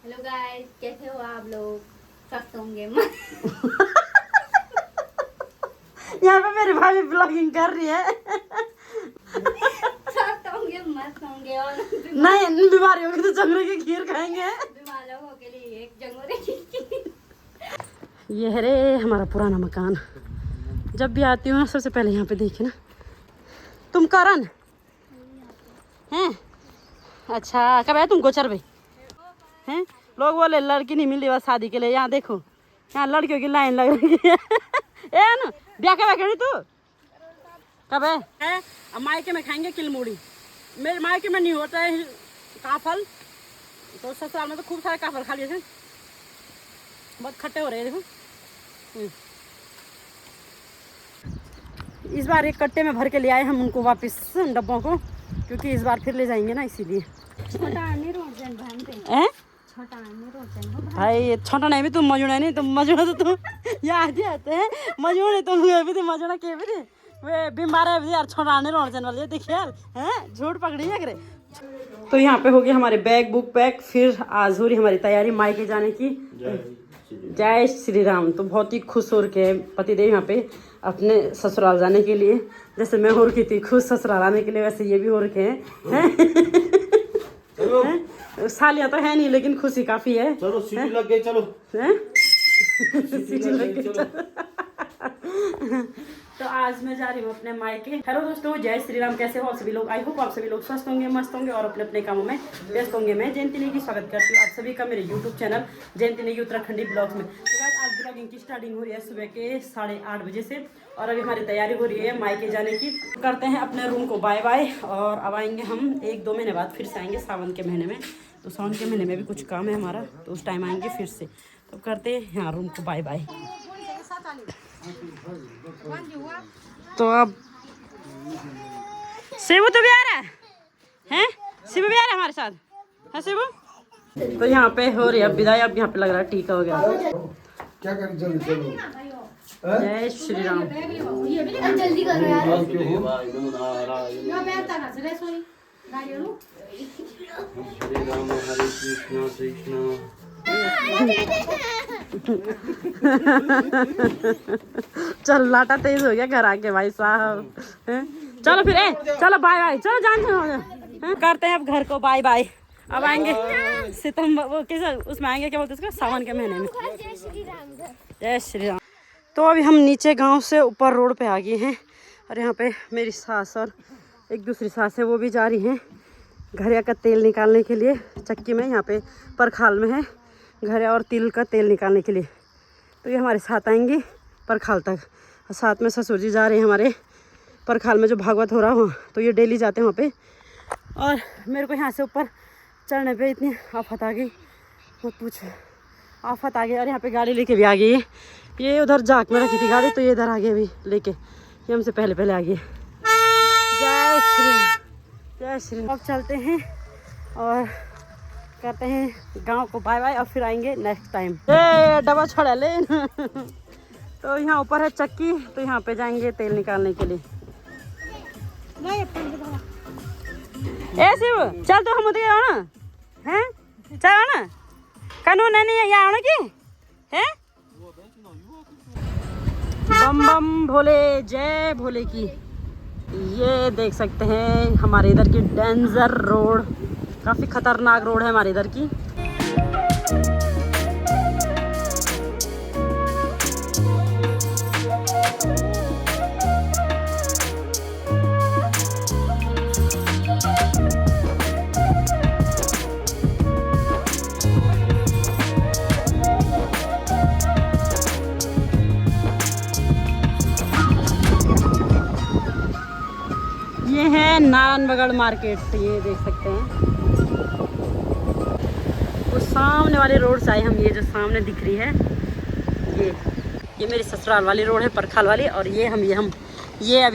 Hello guys, कैसे हो आप लोग? स्वस्थ होंगे यहाँ पे मेरी भाभी ब्लॉगिंग कर रही है। स्वस्थ होंगे, मस्त होंगे और नहीं बीमारी होगी तो जंगलों की खीर खाएंगे। बीमार लोगों के लिए एक जंगोरे की खीर। ये है रे हमारा पुराना मकान। जब भी आती हूँ ना सबसे पहले यहाँ पे देखे ना। तुम करण हैं? अच्छा कब आए तुम गोचर भाई हैं? लोग बोले लड़की नहीं मिल रही बस शादी के लिए। यहाँ देखो यहाँ लड़कियों की लाइन लग रही है। ए ना ब्याह कब करी तू? कब है? अब मायके में खाएंगे किलमुड़ी। मेरे मायके में नहीं होता है काफल, तो ससुराल में तो खूब सारे काफल खा लिए थे। बहुत खट्टे हो रहे हैं देखो। इस बार एक कट्टे में भर के ले आए हम उनको वापस डब्बों को, क्योंकि इस बार फिर ले जाएंगे ना इसीलिए। भाई छोटा नहीं भी तुम मजूड़ा नहीं, तुम मजूड़ा तो तुम याद ही आते हैं मजूड़े तुम भी थे मजूड़ा के भी थे वे बीमार है यार। छोटा नहीं रोड वाले देखिए यार हैं झूठ पकड़ी है करे। तो यहाँ पे हो गया हमारे बैग बुक पैक। फिर आज हो रही हमारी तैयारी मायके जाने की। जय श्री राम। तो बहुत ही खुश हो रखे पतिदेव यहाँ पे अपने ससुराल जाने के लिए। जैसे मैं हो रखी थी खुश ससुराल आने के लिए, वैसे ये भी हो रखे हैं। सालियाँ तो है नहीं लेकिन खुशी काफी है। चलो सीटी लग गई, चलो सीटी लग गई चलो। तो आज मैं जा रही हूँ अपने मायके। हेलो दोस्तों, जय श्री राम। कैसे हो आप सभी लोग? आई होप आप सभी लोग स्वस्थ होंगे, मस्त होंगे और अपने अपने कामों में व्यस्त होंगे। मैं जयंती नेगी स्वागत करती हूँ आप सभी का मेरे यूट्यूब चैनल जयंती नेगी उत्तराखंडी ब्लॉग्स में। तो आज ब्लॉगिंग की स्टार्टिंग हो रही है सुबह के 8:30 बजे से और अभी हमारी तैयारी हो रही है मायके जाने की। करते हैं अपने रूम को बाय बाय और अब आएंगे हम 1-2 महीने बाद फिर से आएंगे सावन के महीने में। तो सावन के महीने में भी कुछ काम है हमारा, तो उस टाइम आएंगे फिर से। तो करते हैं यहाँ रूम को बाय बाय। तो अब शिवू तो भी आ रहा है? शिवू भी आ रहा है हमारे साथ है शिवू? तो यहाँ पे हो रही है अब विदाई। अब यहाँ पे लग रहा है टीका वगैरह। क्या करें, चलो चलो। जय श्री राम। ये भी जल्दी करो यार। हरे राम हरे कृष्ण कृष्ण। चल लाटा तेज हो गया घर आके भाई साहब। चलो फिर चलो बाय बाय। चलो जान करते हैं अब घर को बाय बाय। अब आएंगे सितंबर वो कैसे उसमें आएंगे, क्या बोलते हैं उसका, सावन के महीने में। जय श्री राम। तो अभी हम नीचे गांव से ऊपर रोड पे आ गए हैं और यहाँ पे मेरी सास और एक दूसरी सास है वो भी जा रही हैं घरिया का तेल निकालने के लिए। चक्की में यहाँ पे परखाल में है घरिया और तिल का तेल निकालने के लिए। तो ये हमारे साथ आएंगी परखाल तक और साथ में ससुर जी जा रहे हैं हमारे परखाल में जो भागवत हो रहा हो, तो ये डेली जाते हैं वहाँ पे। और मेरे को यहाँ से ऊपर चढ़ने पे इतनी आफत आ गई मत पूछो, आफत आ गई। और यहाँ पे गाड़ी लेके भी आ गई है। ये उधर जाक में रखी थी गाड़ी, तो ये इधर आ गई अभी लेके। ये हमसे पहले पहले आ गई। जय श्री राम जय श्री राम। अब चलते हैं और करते हैं गांव को बाय बाय और फिर आएंगे नेक्स्ट टाइम। ए डब्बा छोड़ा ले। तो यहाँ ऊपर है चक्की, तो यहाँ पे जाएंगे तेल निकालने के लिए। ए शिव चल तो हम उधर आओ ना हैं, चलो ना कानून नहीं है यहाँ आने की है। बम बम भोले जय भोले की। ये देख सकते हैं हमारे इधर की डेंजर रोड, काफ़ी खतरनाक रोड है हमारे इधर की। ये है नारायणगढ़ मार्केट, ये देख सकते हैं। वो सामने वाली रोड से आए हम, ये जो सामने दिख रही है ये मेरी ससुराल वाली रोड है परखाल वाली। और ये अभी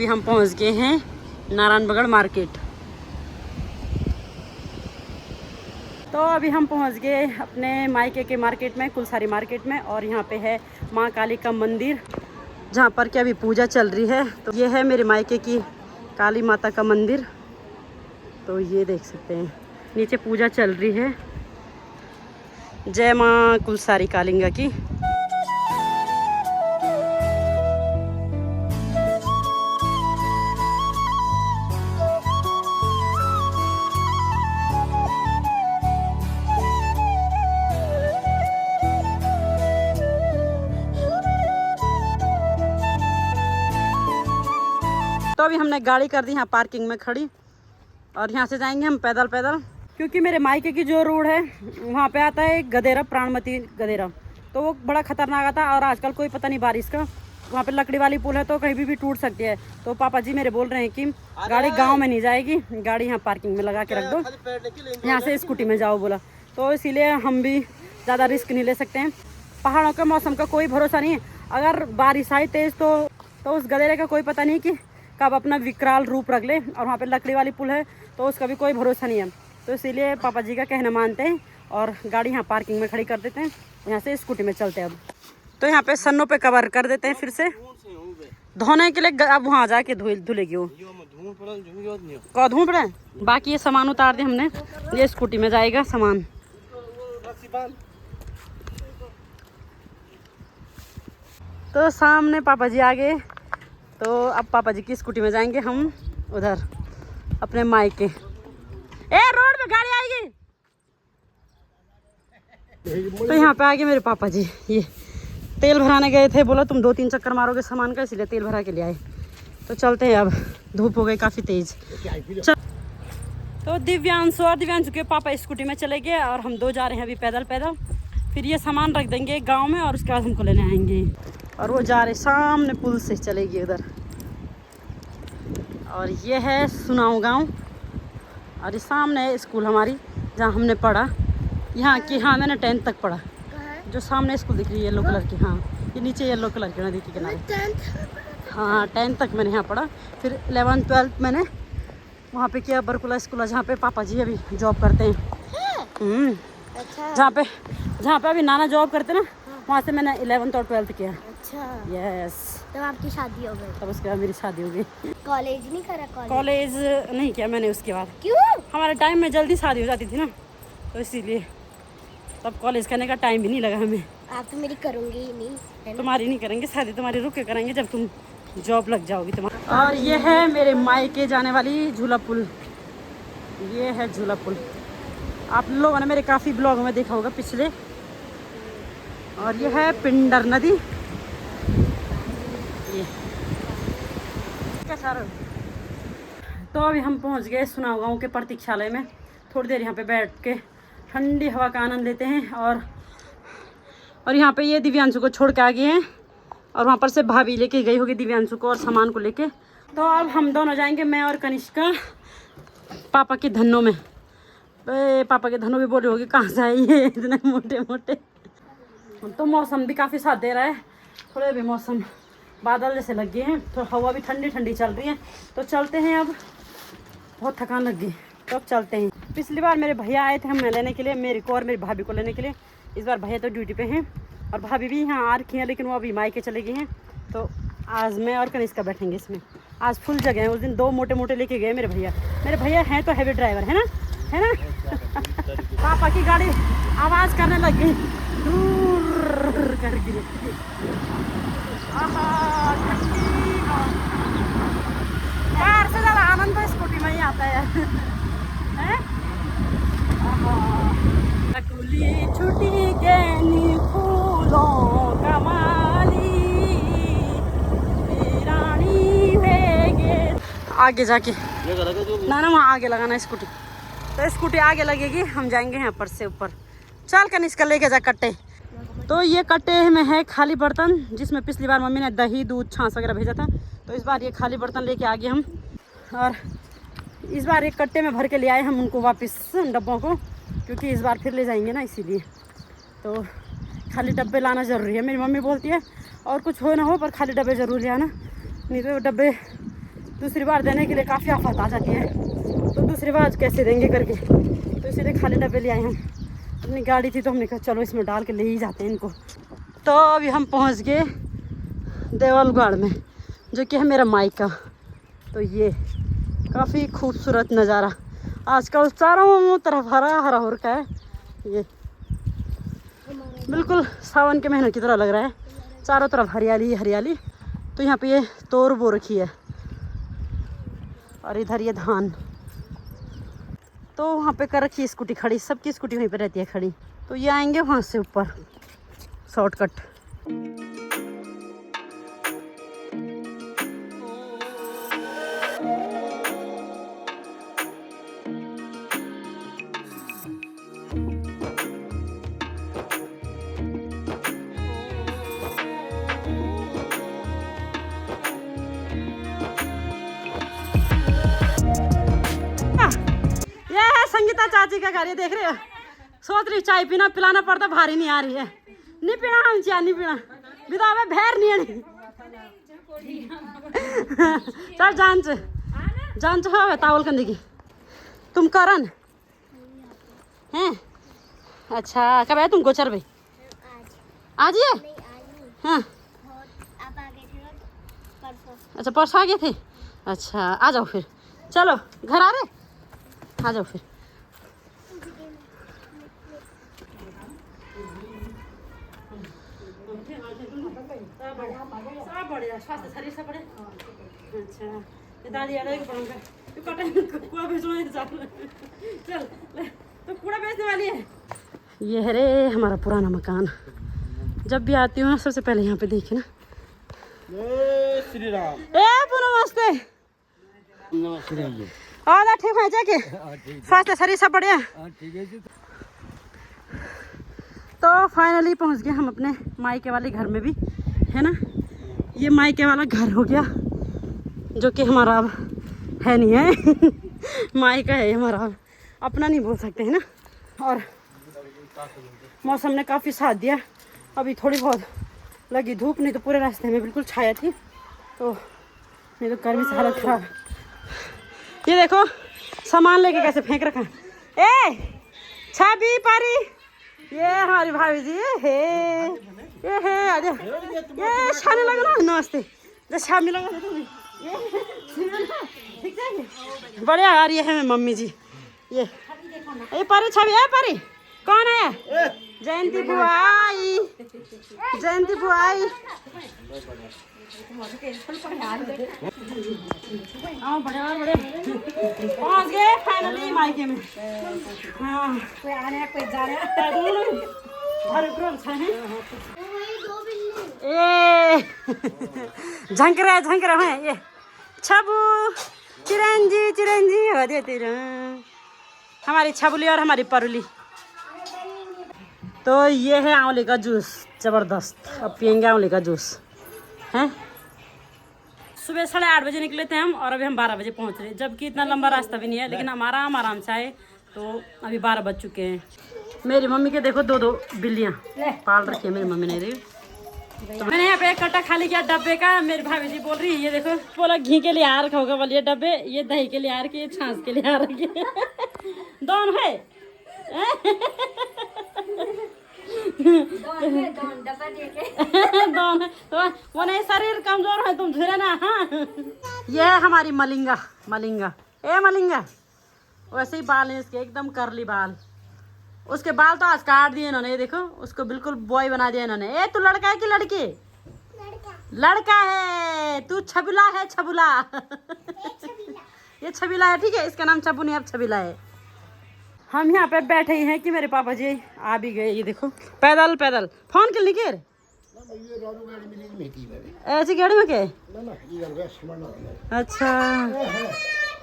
हम पहुंच गए हैं नारायणगढ़ मार्केट। तो अभी हम पहुंच गए अपने मायके के मार्केट में, कुलसारी मार्केट में। और यहाँ पे है माँ काली का मंदिर जहाँ पर कि अभी पूजा चल रही है। तो ये है मेरे मायके की काली माता का मंदिर। तो ये देख सकते हैं नीचे पूजा चल रही है। जय माँ कुलसारी कालिंगा की। तो अभी हमने गाड़ी कर दी यहाँ पार्किंग में खड़ी और यहाँ से जाएंगे हम पैदल पैदल, क्योंकि मेरे मायके की जो रोड है वहाँ पे आता है गदेरा, प्राणमती गदेरा, तो वो बड़ा खतरनाक आता है। और आजकल कोई पता नहीं बारिश का, वहाँ पे लकड़ी वाली पुल है तो कहीं भी टूट सकती है। तो पापा जी मेरे बोल रहे हैं कि गाड़ी गाँव में नहीं जाएगी, गाड़ी यहाँ पार्किंग में लगा के रख दो, यहाँ से स्कूटी में जाओ बोला। तो इसीलिए हम भी ज़्यादा रिस्क नहीं ले सकते हैं। पहाड़ों के मौसम का कोई भरोसा नहीं है, अगर बारिश आई तेज़ तो उस गदेरे का कोई पता नहीं कि कब अपना विकराल रूप रख ले। और वहाँ पे लकड़ी वाली पुल है तो उसका भी कोई भरोसा नहीं है। तो इसीलिए पापा जी का कहना मानते हैं और गाड़ी यहाँ पार्किंग में खड़ी कर देते हैं, यहाँ से स्कूटी में चलते हैं। अब तो यहाँ पे सन्नों पे कवर कर देते हैं फिर से धोने के लिए। अब वहाँ जाके धुलेगी वो कौ धूप रहे। बाकी ये सामान उतार दिया हमने, ये स्कूटी में जाएगा सामान। तो सामने पापा जी आ गए, तो अब पापा जी की स्कूटी में जाएंगे हम उधर अपने मायके। ए रोड पे गाड़ी आएगी। तो यहाँ पे आ गए मेरे पापा जी, ये तेल भराने गए थे, बोला तुम 2-3 चक्कर मारोगे सामान का, इसलिए तेल भरा के ले आए। तो चलते हैं, अब धूप हो गई काफ़ी तेज। तो दिव्यांशु और दिव्यांशु के पापा स्कूटी में चले गए और हम 2 जा रहे हैं अभी पैदल पैदल। फिर ये सामान रख देंगे गांव में और उसके बाद हमको लेने आएंगे। और वो जा रहे सामने पुल से चलेगी उधर। और ये है सुनाऊ गांव और ये सामने है स्कूल हमारी जहाँ हमने पढ़ा, यहाँ की। हाँ मैंने 10th तक पढ़ा। जो सामने स्कूल दिख रही है येलो कलर की, हाँ ये नीचे येलो कलर की नदी के किनारे। हाँ 10th तक मैंने यहाँ पढ़ा। फिर 11th 12th मैंने वहाँ पे किया बरकुला स्कूल, जहाँ पे पापा जी अभी जॉब करते हैं। अच्छा। जहाँ पे अभी नाना जॉब करते ना, वहाँ से मैंने 11th और 12th किया। अच्छा यस। तब आपकी शादी हो गई? तब उसके बाद मेरी शादी हो गई। कॉलेज नहीं करा? कॉलेज नहीं किया मैंने उसके बाद। क्यों? हमारे टाइम में जल्दी शादी हो जाती थी ना, तो इसीलिए तब कॉलेज करने का टाइम भी नहीं लगा हमें। आप तो मेरी करोगे ही नहीं। तुम्हारी नहीं करेंगे शादी, तुम्हारी रुक के करेंगे जब तुम जॉब लग जाओगी तुम्हारा। और ये है मेरे मायके जाने वाली झूला पुल, ये है झूला पुल। आप लोगों ने मेरे काफ़ी ब्लॉग में देखा होगा पिछले। और ये है पिंडर नदी। ये क्या सारा। तो अभी हम पहुंच गए सुनाऊ गाँव के प्रतीक्षालय में। थोड़ी देर यहाँ पे बैठ के ठंडी हवा का आनंद लेते हैं। और यहाँ पे ये दिव्यांशु को छोड़ के आ गए हैं और वहाँ पर से भाभी लेके गई होगी दिव्यांशु को और सामान को लेके। तो अब हम दोनों जाएंगे, मैं और कनिष्का, पापा के धनों में। पापा के धनों भी बोले होगी कहाँ से आई है इतने मोटे मोटे। तो मौसम भी काफ़ी साथ दे रहा है, थोड़े भी मौसम बादल जैसे लग गए हैं, तो हवा भी ठंडी ठंडी चल रही है। तो चलते हैं, अब बहुत थकान लग गई तो अब चलते हैं। पिछली बार मेरे भैया आए थे हमें लेने के लिए, मेरे को और मेरी भाभी को लेने के लिए। इस बार भैया तो ड्यूटी पे हैं और भाभी भी यहाँ आ रखी हैं, लेकिन वो अभी मायके चले गई हैं। तो आज मैं और कनिष्का बैठेंगे इसमें। आज फुल जगह है, उस दिन 2 मोटे मोटे लेके गए मेरे भैया। मेरे भैया हैं तो हैवी ड्राइवर है ना, है ना। पापा की गाड़ी आवाज़ करने लग गई दूर करके। कार से ज़्यादा आनंद तो स्कूटी में ही आता है। छुट्टी गैनी फूलों का माली रानी वेगे। आगे जाके ना वहाँ आगे लगाना स्कूटी। तो स्कूटी आगे लगेगी, हम जाएंगे यहाँ पर से ऊपर। चल कनिष्का लेके जा कट्टे। तो ये कट्टे में है खाली बर्तन, जिसमें पिछली बार मम्मी ने दही दूध छाछ वगैरह भेजा था। तो इस बार ये खाली बर्तन लेके आ गए हम। और इस बार एक कट्टे में भर के ले आए हम उनको वापस डब्बों को, क्योंकि इस बार फिर ले जाएंगे ना, इसीलिए। तो खाली डब्बे लाना ज़रूरी है। मेरी मम्मी बोलती है और कुछ हो ना हो पर खाली डब्बे ज़रूर ले आना, नहीं तो डब्बे दूसरी बार देने के लिए काफ़ी आफत आ जाती है। तो दूसरी बार कैसे देंगे करके, तो इसीलिए खाली डब्बे ले आए हम। अपनी गाड़ी थी तो हमने कहा चलो इसमें डाल के ले ही जाते हैं इनको। तो अभी हम पहुंच गए देवलगढ़ में, जो कि है मेरा मायका। तो ये काफ़ी खूबसूरत नज़ारा, आजकल चारों तरफ हरा हरा हो रखा है। ये बिल्कुल सावन के महीने की तरह लग रहा है। चारों तरफ हरियाली ही हरियाली। तो यहाँ पे ये तोर बो रखी है और इधर ये धान। तो वहाँ पे कर रखी है स्कूटी खड़ी, सबकी स्कूटी वहीं पे रहती है खड़ी। तो ये आएंगे वहाँ से ऊपर शॉर्टकट। संगीता चाची का घर, ये देख रहे हो। सोच रही चाय पीना पिलाना पड़ता, भारी नहीं आ रही है। नहीं पीना हम चाय नहीं पीना बिता भैर नहीं है। चल जांच हो तावल कंदी की। तुम करन हैं? अच्छा कब है तुम गोचर भाई? आज ही है? हाँ अच्छा परसों आ गए थे। अच्छा आ जाओ फिर, चलो घर आ रहे, आ जाओ फिर। स्वास्थ्य शरीर से बड़े। अच्छा ये दादी याद है कि पढ़ूंगा तो कटन कुआ बेचने चल तो कूड़ा बेचने वाली है। ये है रे हमारा पुराना मकान। जब भी आती हूँ ना सबसे पहले यहाँ पे देखे ना। श्री राम। ए नमस्ते। और ठीक है जाके स्वास्थ्य शरीर सब बढ़िया। तो फाइनली पहुँच गए हम अपने मायके वाले घर में भी, है ना। ये मायके वाला घर हो गया जो कि हमारा अब है नहीं है। मायका है हमारा, अब अपना नहीं बोल सकते है ना। और मौसम ने काफ़ी साथ दिया। अभी थोड़ी बहुत लगी धूप, नहीं तो पूरे रास्ते में बिल्कुल छाया थी। तो नहीं तो गर्मी से हालत खराब। ये देखो सामान लेके कैसे फेंक रखा। ए छाबी पारी, ये हमारी भाभी जी ये है आजा। ये छाने लगा ना, नमस्ते जो छाने लगा ठीक है। बढ़िया आ रही है मम्मी जी। ये पारी छाबी है। पारी कौन है? जयंती बुआ आई, जयंती बुआ आई। बड़े पहुँच गए फाइनली मायके में। हाँ कोई आने कोई जा झंक रहे हैं ये छबू चिरंजी हो देती हमारी छबुली और हमारी परुली। तो ये है आंवले का जूस, जबरदस्त। अब पियेंगे आंवले का जूस हैं। सुबह 8:30 बजे निकले थे हम और अभी हम 12 बजे पहुंच रहे, जबकि इतना लंबा रास्ता भी नहीं है, लेकिन हम आराम से आए। तो अभी 12 बज चुके हैं। मेरी मम्मी के देखो 2 बिल्लियाँ पाल रखी है मेरी मम्मी ने। तो मैंने यहाँ पे एक कट्टा खाली किया डब्बे का। मेरी भाभी जी बोल रही है ये देखो, बोला घी के लिए आ रखा होगा बोलिए डब्बे, ये दही के लिए आ रखी है, छाछ के लिए आ रखी है। दोनों है दोनों तो वो नहीं, शरीर कमजोर है तुम धीरे ना। हाँ ये है हमारी मलिंगा। ए मलिंगा वैसे ही बाल है इसके, एकदम करली बाल। उसके बाल तो आज काट दिए इन्होंने, ये देखो उसको बिल्कुल बॉय बना दिया इन्होंने। ए तू लड़का है कि लड़की? लड़का है। तू छबीला है, छबुला। ये छबीला है, ठीक है। इसका नाम छबू नहीं अब छबीला है। हम यहाँ पे बैठे ही हैं कि मेरे पापा जी आ भी गए। ये देखो पैदल फोन के लिए ऐसी गाड़ी में के। अच्छा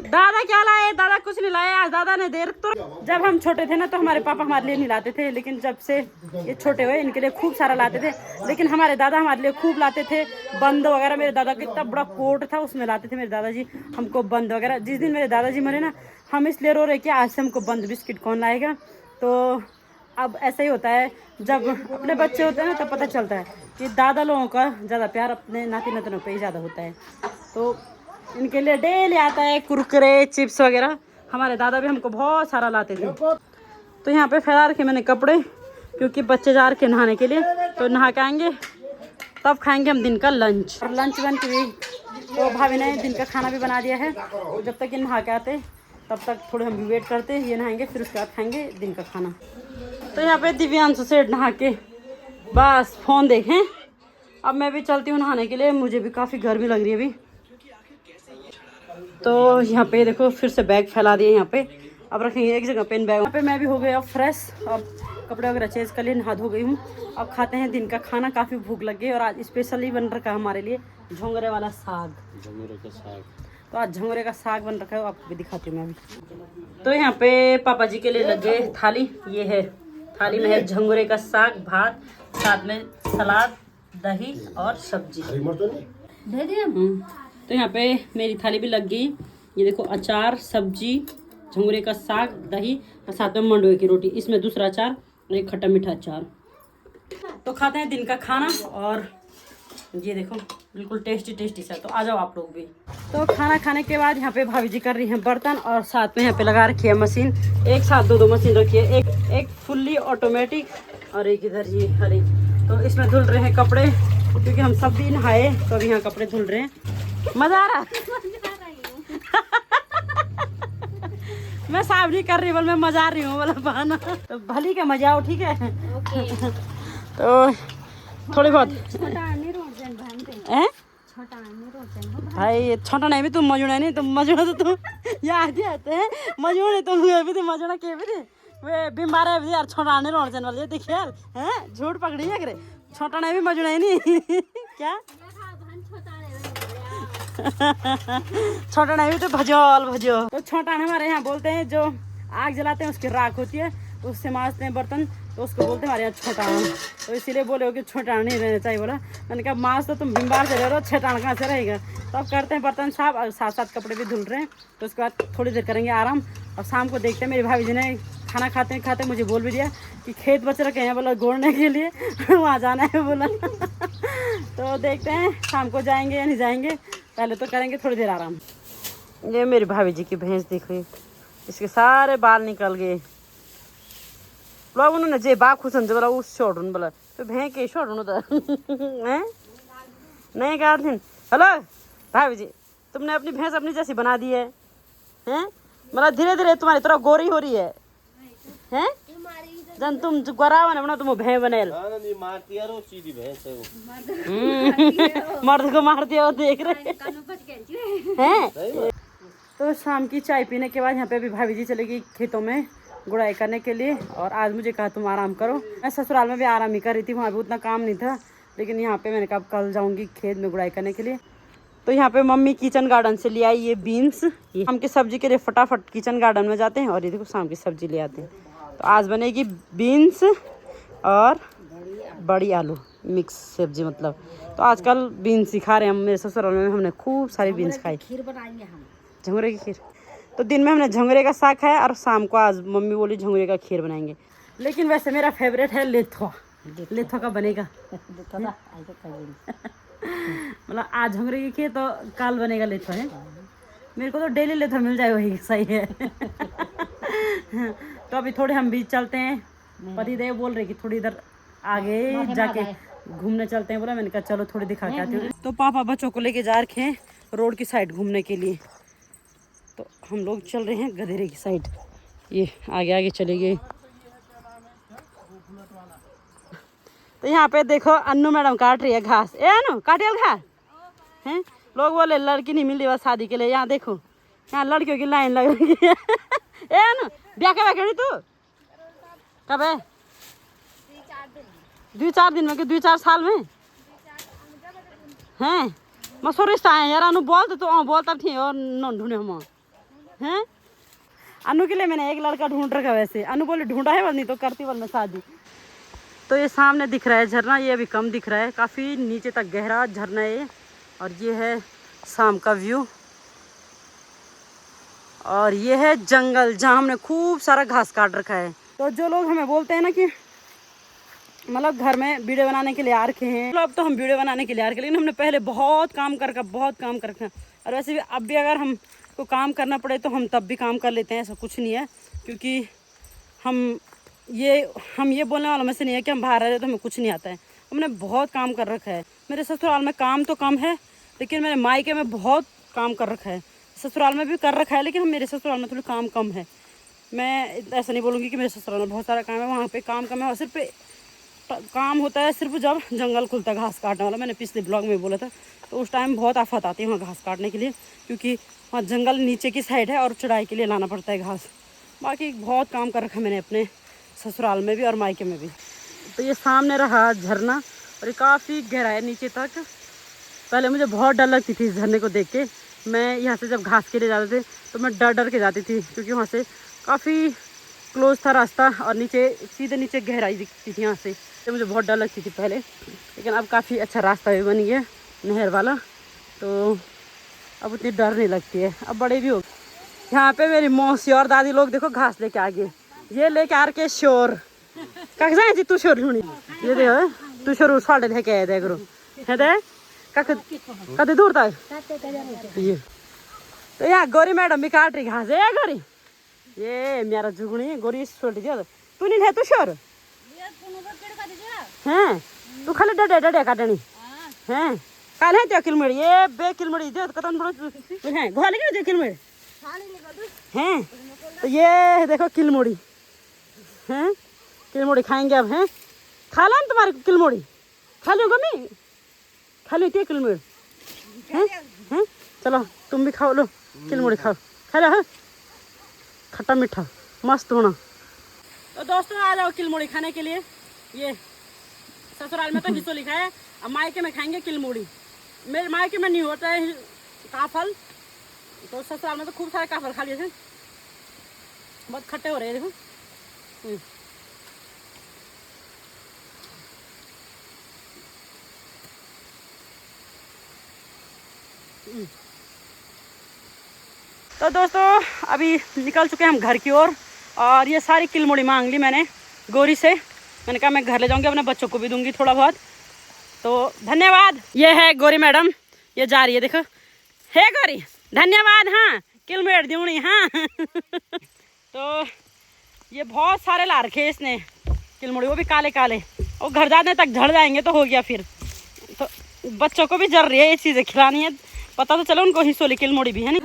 दादा क्या लाए? दादा कुछ नहीं लाए आज। दादा ने देर तो जब हम छोटे थे ना तो हमारे पापा हमारे लिए नहीं लाते थे, लेकिन जब से ये छोटे हुए इनके लिए खूब सारा लाते थे। लेकिन हमारे दादा हमारे लिए खूब लाते थे बंद वगैरह। मेरे दादा का इतना बड़ा कोट था उसमें लाते थे मेरे दादाजी हमको बंद वगैरह। जिस दिन मेरे दादाजी मरे ना हम इसलिए रो रहे कि आज से हमको बंद बिस्किट कौन लाएगा। तो अब ऐसा ही होता है, जब अपने बच्चे होते हैं ना तब पता चलता है कि दादा लोगों का ज़्यादा प्यार अपने नाती नातिनों पे ही ज़्यादा होता है। तो इनके लिए डेली आता है कुरकुरे चिप्स वगैरह। हमारे दादा भी हमको बहुत सारा लाते थे। तो यहाँ पे फैला रखे मैंने कपड़े, क्योंकि बच्चे जा रखे नहाने के लिए। तो नहा के आएंगे तब खाएंगे हम दिन का लंच। और लंच बन के भी तो भाभी ने दिन का खाना भी बना दिया है। जब तक ये नहा के आते तब तक थोड़े हम भी वेट करते, ये नहाएंगे फिर उसके बाद खाएंगे दिन का खाना। तो यहाँ पे दिव्यांशु से नहा के बस फोन देखें। अब मैं भी चलती हूँ नहाने के लिए, मुझे भी काफ़ी गर्मी लग रही है अभी। तो यहाँ पे देखो फिर से बैग फैला दिए यहाँ पे, अब रखेंगे एक जगह पेन बैग। यहाँ पे मैं भी हो गई अब फ्रेश, अब कपड़े वगैरह चेंज कर लिए, नहा धो गई हूँ। अब खाते हैं दिन का खाना, काफ़ी भूख लग गई और आज स्पेशली बन रखा है हमारे लिए झोंगरे वाला साग। झंगोरे का साग। तो आज झोंगरे का साग बन रखा है, आपको भी दिखाती हूँ मैं अभी। तो यहाँ पे पापा जी के लिए लग गए थाली, ये है थाली में है झंगोरे का साग, भात, साथ में सलाद, दही और सब्जी। दे दिया। तो यहाँ पे मेरी थाली भी लग गई, ये देखो अचार, सब्जी, झंगोरे का साग, दही और साथ में मंडुए की रोटी, इसमें दूसरा अचार और एक खट्टा मीठा अचार। तो खाते हैं दिन का खाना और ये देखो बिल्कुल टेस्टी टेस्टी सा। तो आ जाओ आप लोग भी। तो खाना खाने के बाद यहाँ पे भाभी जी कर रही हैं बर्तन और साथ में यहाँ पे लगा रखी है मशीन, एक साथ दो मशीन रखी है, एक फुल्ली ऑटोमेटिक और एक इधर ये हरी। तो इसमें धुल रहे हैं कपड़े क्योंकि हम सब भी नहाए, तो अभी यहाँ कपड़े धुल रहे हैं। मजा आ रहा मैं साफ नहीं कर रही, बोल मैं मजा रही हूँ बोला बहाना। तो भली का मजा आओ, ठीक है। तो थोड़ी बहुत भाई छोटा नहीं भी तुम मजूना नहीं, तुम मजूना तो तुम याद ही आते हैं मजूने तुम भी थे मजूना के भी थे वे बीमार है यार। छोटा नहीं रोड चैन वाले देखिए हैं, झूठ पकड़ी है करे, छोटा नहीं भी मजूना नहीं क्या छोटा नहीं भी तो भजोल भजो। तो छोटा हमारे यहाँ बोलते हैं जो आग जलाते हैं उसकी राख होती है, उससे मांजते हैं बर्तन, तो उसको बोलते हैं हमारे यहाँ छोटान। तो इसीलिए बोले हो कि छोटान नहीं रहना चाहिए। बोला मैंने कहा मांस तो तुम बीमार से रह रहे हो, छोटान कहाँ से रहेगा। तो अब करते हैं बर्तन साफ और साथ साथ कपड़े भी धुल रहे हैं। तो उसके बाद थोड़ी देर करेंगे आराम और शाम को देखते हैं। मेरी भाभी जी ने खाना खाते खाते मुझे बोल भी दिया कि खेत बच रखे हैं बोला गोड़ने के लिए वहाँ जाना है बोला तो देखते हैं शाम को जाएंगे या नहीं जाएंगे, पहले तो करेंगे थोड़ी देर आराम। ये मेरी भाभी जी की भैंस देखो, इसके सारे बाल निकल गए। बोला उन्होंने जे बा खुश बोला उस छोड़ून बोला तो भैं के छोड़ून तो नहीं काट दिन। हेलो भाभी जी, तुमने अपनी भैंस अपनी जैसी बना दी है हैं, मतलब धीरे धीरे तुम्हारी तरह गोरी हो रही है हैं। जन तुम गोरा बने बना तुम भैं बने मारती यार, वो सीधी भैंस है वो। मर्द को मार दिया वो देख रहे हैं। तो शाम की चाय पीने के बाद यहाँ पे भी भाभी जी चलेगी खेतों में गुड़ाई करने के लिए और आज मुझे कहा तुम आराम करो। मैं ससुराल में भी आराम ही कर रही थी, वहाँ भी उतना काम नहीं था, लेकिन यहाँ पे मैंने कहा कल जाऊँगी खेत में गुड़ाई करने के लिए। तो यहाँ पे मम्मी किचन गार्डन से ले आई ये बीन्स, ये शाम की सब्जी के लिए फटाफट किचन गार्डन में जाते हैं और ये देखो शाम की सब्जी ले आते हैं। तो आज बनेगी बीन्स और बड़ी आलू मिक्स सब्जी मतलब। तो आजकल बीन्स ही खा रहे हैं हम, मेरे ससुराल में हमने खूब सारी बीन्स खाई। खीर बनाएंगे हम, झंगोरे की खीर। तो दिन में हमने झंगोरे का साग खाया और शाम को आज मम्मी बोली झंगोरे का खीर बनाएंगे। लेकिन वैसे मेरा फेवरेट है लेथुआ, लेथुआ का बनेगा मतलब आज झंगोरे की खीर तो काल बनेगा लेथुआ है। मेरे को तो डेली लेथुआ मिल जाए वही सही है तो अभी थोड़े हम बीच चलते हैं, पति देव बोल रहे कि थोड़ी इधर आगे जाके घूमने चलते हैं। बोला मैंने कहा चलो थोड़ी दिखा के आती हूँ। तो पापा बच्चों को लेके जा रखे हैं रोड की साइड घूमने के लिए, तो हम लोग चल रहे हैं गधेरे की साइड। ये आगे आगे चले गए। तो यहाँ पे देखो अन्नू मैडम काट रही है घास। ए अन्नू काटियल घास हैं, लोग बोले लड़की नहीं मिल रही बस शादी के लिए। यहाँ देखो यहाँ लड़कियों की लाइन लग रही है ए अन्नू ब्याह कब करी तू, कब है? 2-4 दिन में कि 2-4 साल में हैं? मैं सोरिश्ता है यार अनु बोल तो बोल तब ठीक और न ढूंढे हम हैं। अनु के लिए मैंने एक लड़का ढूंढ रखा, वैसे अनु बोले ढूंढा है नहीं तो करती वाल में शादी। तो ये सामने दिख रहा है झरना, ये अभी कम दिख रहा है, काफ़ी नीचे तक गहरा झरना है। और ये है शाम का व्यू और ये है जंगल जहाँ हमने खूब सारा घास काट रखा है। तो जो लोग हमें बोलते हैं ना कि मतलब घर में वीडियो बनाने के लिए आ रखे हैं, अब तो हम वीडियो बनाने के लिए आ रखे, लेकिन हमने पहले बहुत काम कर रखा। और वैसे भी अब भी अगर हमको काम करना पड़े तो हम तब भी काम कर लेते हैं, ऐसा कुछ नहीं है। क्योंकि हम ये बोलने वालों में से नहीं है कि हम बाहर रहे तो हमें कुछ नहीं आता है। हमने बहुत काम कर रखा है। मेरे ससुराल में काम तो कम है, लेकिन मेरे मायके में बहुत काम कर रखा है। ससुराल में भी कर रखा है, लेकिन मेरे ससुराल में थोड़ा काम कम है। मैं ऐसा नहीं बोलूँगी कि मेरे ससुराल में बहुत सारा काम है, वहाँ पे काम कम है और सिर्फ काम होता है सिर्फ जब जंगल खुलता है घास काटने वाला। मैंने पिछले ब्लॉग में बोला था, तो उस टाइम बहुत आफत आती है वहाँ घास काटने के लिए, क्योंकि वहाँ जंगल नीचे की साइड है और चढ़ाई के लिए लाना पड़ता है घास। बाकी बहुत काम कर रखा मैंने अपने ससुराल में भी और मायके में भी। तो ये सामने रहा झरना और ये काफ़ी गहरा है नीचे तक। पहले मुझे बहुत डर लगती थी इस झरने को देख के। मैं यहाँ से जब घास के लिए जाते थे तो मैं डर डर के जाती थी, क्योंकि वहाँ से काफ़ी क्लोज था रास्ता और नीचे सीधे नीचे गहराई दिखती थी यहाँ से। तो मुझे बहुत डर लगती थी पहले, लेकिन अब काफ़ी अच्छा रास्ता भी बन गया नहर वाला, तो अब उतनी डर नहीं लगती है। अब बड़े भी हो। यहाँ पे मेरी मौसी और दादी लोग देखो घास लेके आ गए। ये लेके आ के शोर कख जाए जी तू शोर लुणी ये देखो तू शोर साढ़े लेके आए देख रो है दे कते दूर तक ये। तो यहाँ गोरी मैडम भी काट रही घास है गोरी। ये मेरा जुगनी गोरी छोड़ दिया तू नहीं है तू शोर हैं तू खाली डडे डडे काटनी हैं काल है त्यो किलमड़ी ये बे किलमड़ी दे कतन बड़ो हैं घोल के दे किलमड़ी हैं। तो ये देखो किलमड़ी हैं, किलमड़ी खाएंगे अब हैं। खा लो तुम्हारे किलमड़ी खा लो गमी खा लो ते किलमड़ी हैं हैं। चलो तुम भी खाओ लो किलमड़ी खाओ खा लो खट्टा मीठा मस्त होना। तो दोस्तों आ जाओ किलमड़ी खाने के लिए। ये ससुराल में तो हिस्सो लिखा है, अब मायके में खाएंगे किलमड़ी। मेरे मायके में नहीं होता है काफल, तो ससुराल में तो खूब सारे काफल खा लिए थे। बहुत खट्टे हो रहे हैं देखो। तो दोस्तों अभी निकल चुके हैं हम घर की ओर और ये सारी किलमुड़ी मांग ली मैंने गोरी से। मैंने कहा मैं घर ले जाऊंगी, अपने बच्चों को भी दूंगी थोड़ा बहुत। तो धन्यवाद। ये है गोरी मैडम, ये जा रही है देखो। हे गोरी धन्यवाद। हाँ किलमेट दूनी हाँ। तो ये बहुत सारे ला रखे इसने किलमुड़ी, वो भी काले काले, और घर जाने तक झड़ जाएंगे तो हो गया फिर। तो बच्चों को भी जर रही है ये चीज़ें खिलानी है, पता तो चलो उनको हिस्सोली किलमुड़ी भी है नहीं।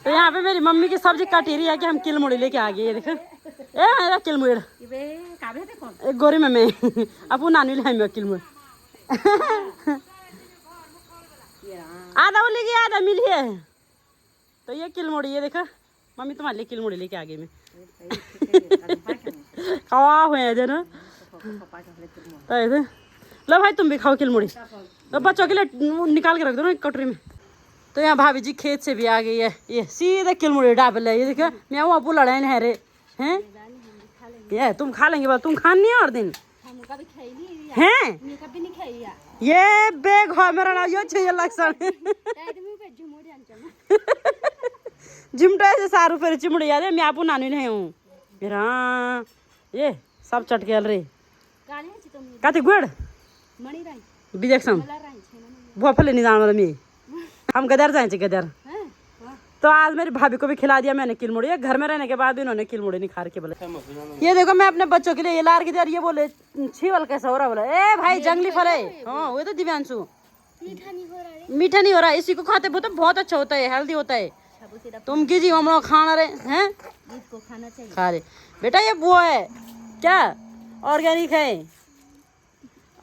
तो यहाँ पे मेरी मम्मी की सब्जी काटी रही है कि हम किलमुड़ी लेके आ गए। ये देखो ए मेरा किलमुड़ एक गोरी में मैं अपू नानी ले किलमुड़ आधा वो लेके आधा मिली है। तो ये किलमुड़ी ये देखो मम्मी तुम्हारे लिए किलमुड़ी लेके आ गई मैं। कवा हुए थे ना। तो लो भाई तुम भी खाओ किलमुड़ी, तो बच्चों के लिए निकाल के रख दो ना एक कटोरी में। तो यहाँ भाभी जी खेत से भी आ गई है, ये सीधे किलमुड़ी डाबल है। ये देखो मैं वो अपू लड़ाई है रे हैं। ये तुम खा लेंगे बात, तुम खान नहीं है और दिन हैं। ये बेग हो मेरा ना यो छे लक्षण जिमटा से सारू फिर चिमड़ी यार मैं आपू नानी नहीं हूँ मेरा। ये सब चटकेल रे काते गुड़ बिजक्षम भोफले नहीं जान वाला मैं हम गदर जाए गदर। तो आज मेरी भाभी को भी खिला दिया मैंने किलमुड़ी। घर में रहने के बाद भी उन्होंने किलमुड़ी नहीं खा के बोले। ये देखो मैं अपने बच्चों के लिए ये लार के दिया, ये बोले छीवल कैसा हो रहा बोला। ए भाई जंगली फल है। हाँ वो तो दिव्यांशु मीठा नहीं हो रहा, इसी को खाते वो तो बहुत अच्छा होता है, हेल्दी होता है। तुम कीजिए हम लोग खाना रहे हैं खा रहे बेटा। ये वो है क्या ऑर्गेनिक है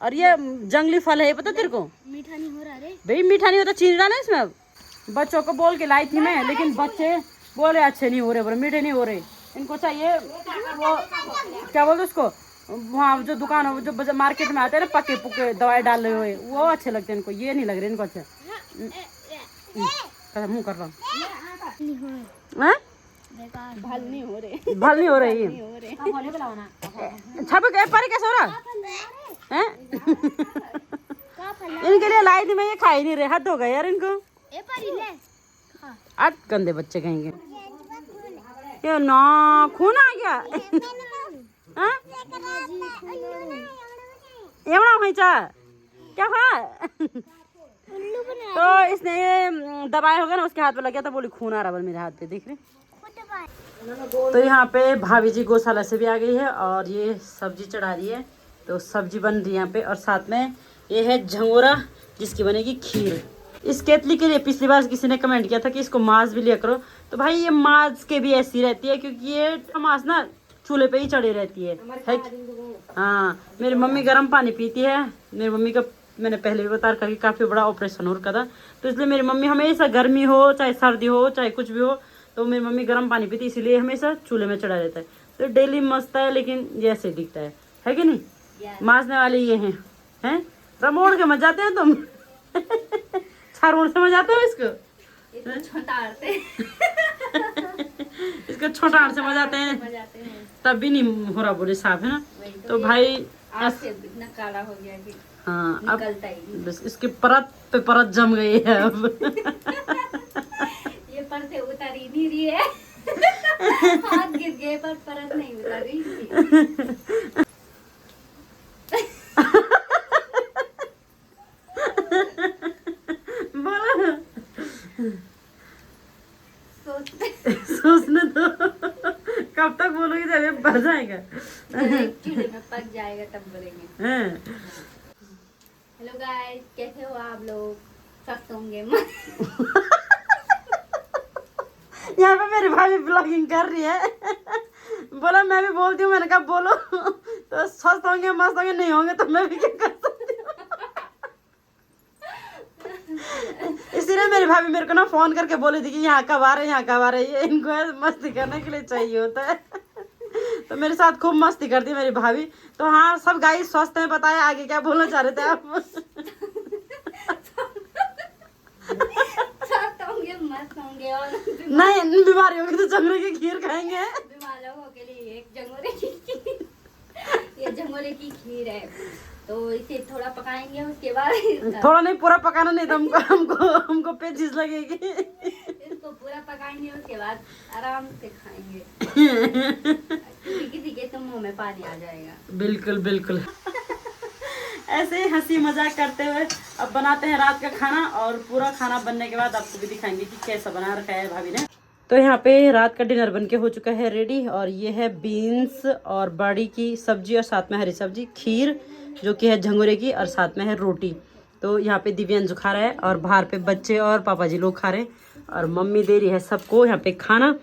और ये जंगली फल है, पता तेरे को। मीठा नहीं हो रहा रे भाई, मीठा नहीं होता, चीनी डाला इसमें। अब बच्चों को बोल के लाई थी मैं, लेकिन बच्चे बोले अच्छे नहीं हो रहे, बोले मीठे नहीं हो रहे। इनको चाहिए वो क्या बोलते उसको, वहाँ जो दुकान हो जो मार्केट में आते हैं ना पके पुके दवाई डाले हुए, वो अच्छे लगते हैं इनको। ये नहीं लग रहे इनको अच्छे। मुँह कर रहा हूँ भल नहीं हो रहे भल नहीं हो रही छप पर कैसे हो रहा है। इनके लिए लाई थी मैं, ये खा ही नहीं रहे, हद हो गए यार इनको। आठ गंदे बच्चे कहेंगे। ये ना खून आ गया क्या हुआ। तो इसने ये दबाया होगा ना, उसके हाथ पे लग गया था, बोली खून आ रहा है मेरे हाथ पे, देख रहे। तो यहाँ पे भाभी जी गौशाला से भी आ गई है और ये सब्जी चढ़ा रही है। तो सब्जी बन रही है यहाँ पे, और साथ में ये है झंगोरा जिसकी बनेगी खीर। इस केतली के लिए पिछली बार किसी ने कमेंट किया था कि इसको मांस भी लिया करो, तो भाई ये मांस के भी ऐसी रहती है, क्योंकि ये मांस ना चूल्हे पे ही चढ़ी रहती है हाँ। मेरी मम्मी गर्म पानी पीती है। मेरी मम्मी का मैंने पहले भी बता रखा कि काफ़ी बड़ा ऑपरेशन हो रखा था, तो इसलिए मेरी मम्मी हमेशा गर्मी हो चाहे सर्दी हो चाहे कुछ भी हो, तो मेरी मम्मी गर्म पानी पीती, इसीलिए हमेशा चूल्हे में चढ़ा रहता है। तो डेली मस्त है, लेकिन ये ऐसे दिखता है कि नहीं? मांसने वाले ये हैं रमोड़ के मत जाते हैं तुम छारोड़ से मत जाते हो इसको इसको छोटा से मत जाते हैं, तब भी नहीं हो रहा बोले साफ है ना। तो भाई इतना काला हो गया कि हाँ अब निकलता ही बस इसकी परत पे परत जम गई है अब ये परत उतर ही नहीं रही है हाथ गिर गए पर परत नहीं उतर रही बोलो सोचने दो कब तक बोलोगी जब भर जाएगा चूल्हे में पक जाएगा तब बोलेंगे। हैं? हेलो गाइस, कैसे हो आप लोग? स्वस्थ होंगे यहाँ पे मेरी भाभी ब्लॉगिंग कर रही है बोला मैं भी बोलती हूँ, मैंने कहा बोलो तो स्वस्थ होंगे मस्त होंगे, नहीं होंगे तो मैं भी क्या कर सकती हूँ इसीलिए मेरी भाभी मेरे को ना फोन करके बोली थी कि यहाँ कब आ रहे यहाँ कब आ रहे, ये इनको मस्ती करने के लिए चाहिए होता है तो मेरे साथ खूब मस्ती करती है मेरी भाभी। तो हाँ सब गाइस स्वस्थ हैं, बताए आगे क्या बोलना चाह रहे थे आप स्वस्थ होंगे मस्त होंगे और नहीं बीमारी होगी तो जंगले की खीर खाएंगे। बीमार लोगों के लिए एक जंगोरे की खीर ये जंगोरे की खीर है, तो इसे थोड़ा पकाएंगे, उसके बाद थोड़ा नहीं पूरा पकाना, नहीं तो हमको पेचिस लगेगी इसको पूरा पकाएंगे, उसके बाद आराम से खाएंगे किसी के तो मुंह में पानी आ जाएगा। बिल्कुल बिल्कुल ऐसे ही हंसी मजाक करते हुए अब बनाते हैं रात का खाना, और पूरा खाना बनने के बाद आपको भी दिखाएंगे कि कैसा बना रखा है भाभी ने। तो यहाँ पे रात का डिनर बनके हो चुका है रेडी, और ये है बीन्स और बड़ी की सब्जी और साथ में हरी सब्जी, खीर जो कि है झंगोरे की, और साथ में है रोटी। तो यहाँ पे दिव्यांशु खा रहा है और बाहर पे बच्चे और पापा जी लोग खा रहे हैं, और मम्मी दे रही है सबको यहाँ पे खाना।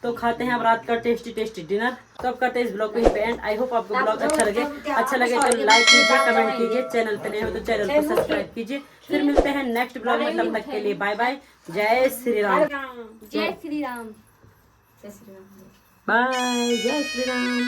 तो खाते हैं अब रात का टेस्टी टेस्टी डिनर। तो अब करते हैं इस ब्लॉग को यहीं पे एंड। आई होप आपको ब्लॉग अच्छा लगे तो लाइक कीजिए, कमेंट कीजिए, चैनल पे नए हो तो चैनल को सब्सक्राइब कीजिए। फिर मिलते हैं नेक्स्ट ब्लॉग में, तब तक के लिए बाय बाय। जय श्री राम। जय श्री राम। बाय, जय श्री राम।